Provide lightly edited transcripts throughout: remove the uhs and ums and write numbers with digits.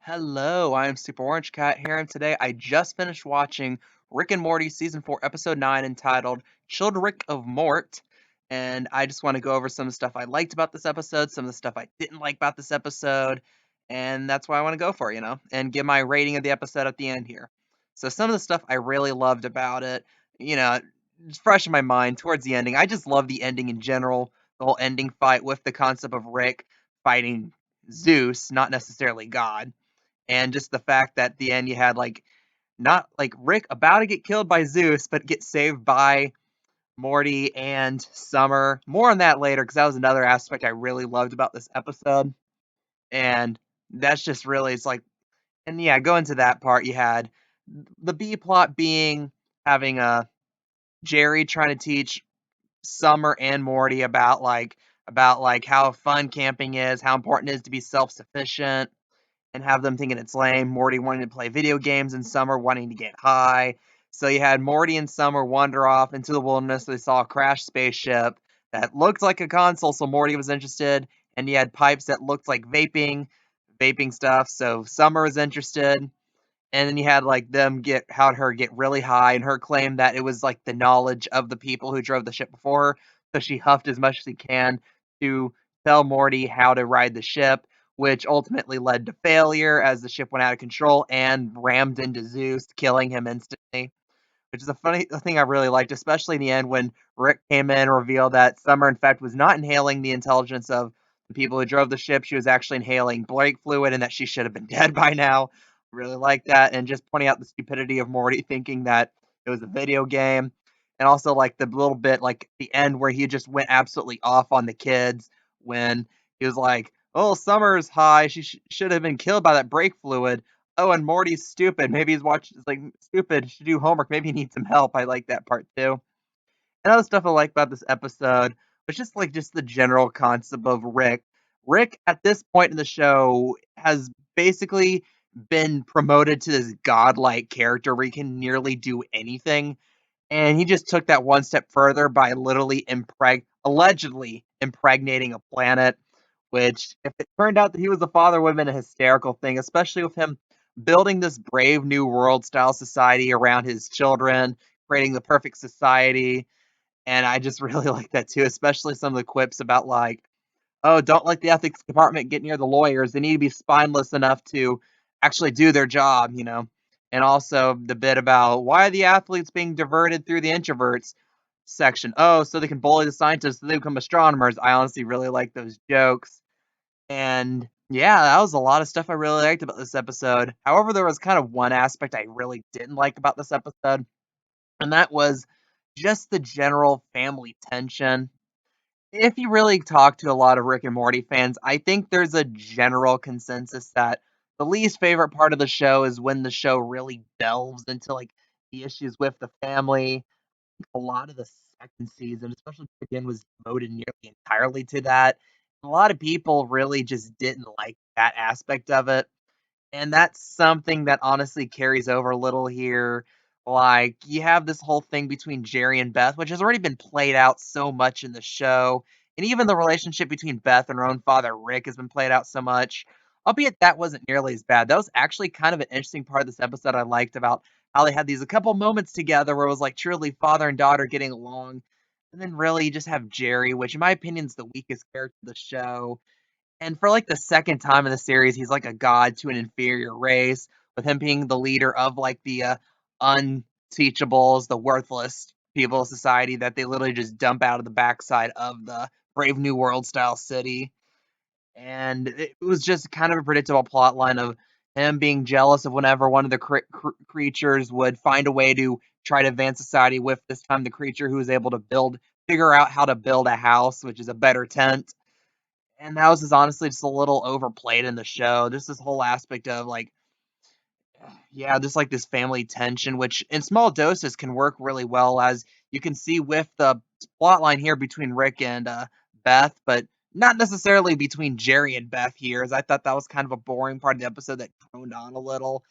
Hello, I'm Super Orange Cat here, and today I just finished watching Rick and Morty Season 4, Episode 9, entitled Childrick of Mort. And I just want to go over some of the stuff I liked about this episode, some of the stuff I didn't like about this episode, and that's why I want to go for, and give my rating of the episode at the end here. So, some of the stuff I really loved about it, you know, it's fresh in my mind towards the ending. I just love the ending in general, the whole ending fight with the concept of Rick fighting Zeus, not necessarily God, and just the fact that at the end you had not like Rick about to get killed by Zeus, but get saved by Morty and Summer. More on that later, because that was another aspect I really loved about this episode. And that's just really, it's like, and yeah, go into that part. You had the B plot being having Jerry trying to teach Summer and Morty about how fun camping is, how important it is to be self sufficient, and have them thinking it's lame. Morty wanting to play video games and Summer wanting to get high. So you had Morty and Summer wander off into the wilderness. They saw a crashed spaceship that looked like a console, so Morty was interested. And you had pipes that looked like vaping stuff. So Summer was interested. And then you had them had her get really high, and her claim that it was like the knowledge of the people who drove the ship before her. So she huffed as much as she can to tell Morty how to ride the ship, which ultimately led to failure as the ship went out of control and rammed into Zeus, killing him instantly. Which is a funny thing I really liked, especially in the end when Rick came in and revealed that Summer, in fact, was not inhaling the intelligence of the people who drove the ship. She was actually inhaling brake fluid and that she should have been dead by now. Really like that. And just pointing out the stupidity of Morty thinking that it was a video game. And also, like, the little bit, like, the end where he just went absolutely off on the kids when he was like, oh, Summer's high. She should have been killed by that brake fluid. Oh, and Morty's stupid. Maybe he's watching, like, stupid, should do homework. Maybe he needs some help. I like that part too. And other stuff I like about this episode was just the general concept of Rick. Rick, at this point in the show, has basically been promoted to this godlike character where he can nearly do anything. And he just took that one step further by literally allegedly impregnating a planet, which, if it turned out that he was the father, would have been a hysterical thing, especially with him building this brave new world style society around his children, creating the perfect society. And I just really like that too, especially some of the quips about oh, don't let the ethics department get near the lawyers. They need to be spineless enough to actually do their job. And also the bit about why are the athletes being diverted through the introverts section? Oh, so they can bully the scientists so they become astronomers. I honestly really like those jokes. And yeah, that was a lot of stuff I really liked about this episode. However, there was kind of one aspect I really didn't like about this episode, and that was just the general family tension. If you really talk to a lot of Rick and Morty fans, I think there's a general consensus that the least favorite part of the show is when the show really delves into the issues with the family. A lot of the second season, especially to begin, was devoted nearly entirely to that. A lot of people really just didn't like that aspect of it. And that's something that honestly carries over a little here. Like, you have this whole thing between Jerry and Beth, which has already been played out so much in the show. And even the relationship between Beth and her own father, Rick, has been played out so much. Albeit that wasn't nearly as bad. That was actually kind of an interesting part of this episode I liked about how they had these a couple moments together where it was like truly father and daughter getting along. And then really you just have Jerry, which in my opinion is the weakest character of the show, and for the second time in the series, he's like a god to an inferior race, with him being the leader of the unteachables, the worthless people of society that they literally just dump out of the backside of the Brave New World style city. And it was just kind of a predictable plot line of him being jealous of whenever one of the creatures would find a way to try to advance society, with this time the creature who was able to figure out how to build a house, which is a better tent. And that was just honestly just a little overplayed in the show. Just this whole aspect of yeah, just like this family tension, which in small doses can work really well, as you can see with the plot line here between Rick and Beth, but not necessarily between Jerry and Beth here, as I thought that was kind of a boring part of the episode that droned on a little.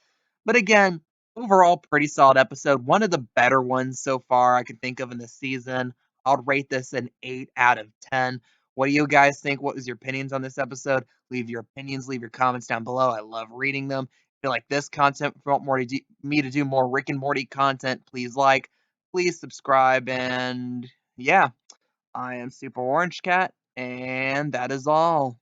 But again, overall, pretty solid episode. One of the better ones so far I can think of in this season. I'll rate this an 8 out of 10. What do you guys think? What was your opinions on this episode? Leave your opinions, leave your comments down below. I love reading them. If you like this content, if you want me to do more Rick and Morty content, please like, please subscribe, and yeah, I am Super Orange Cat, and that is all.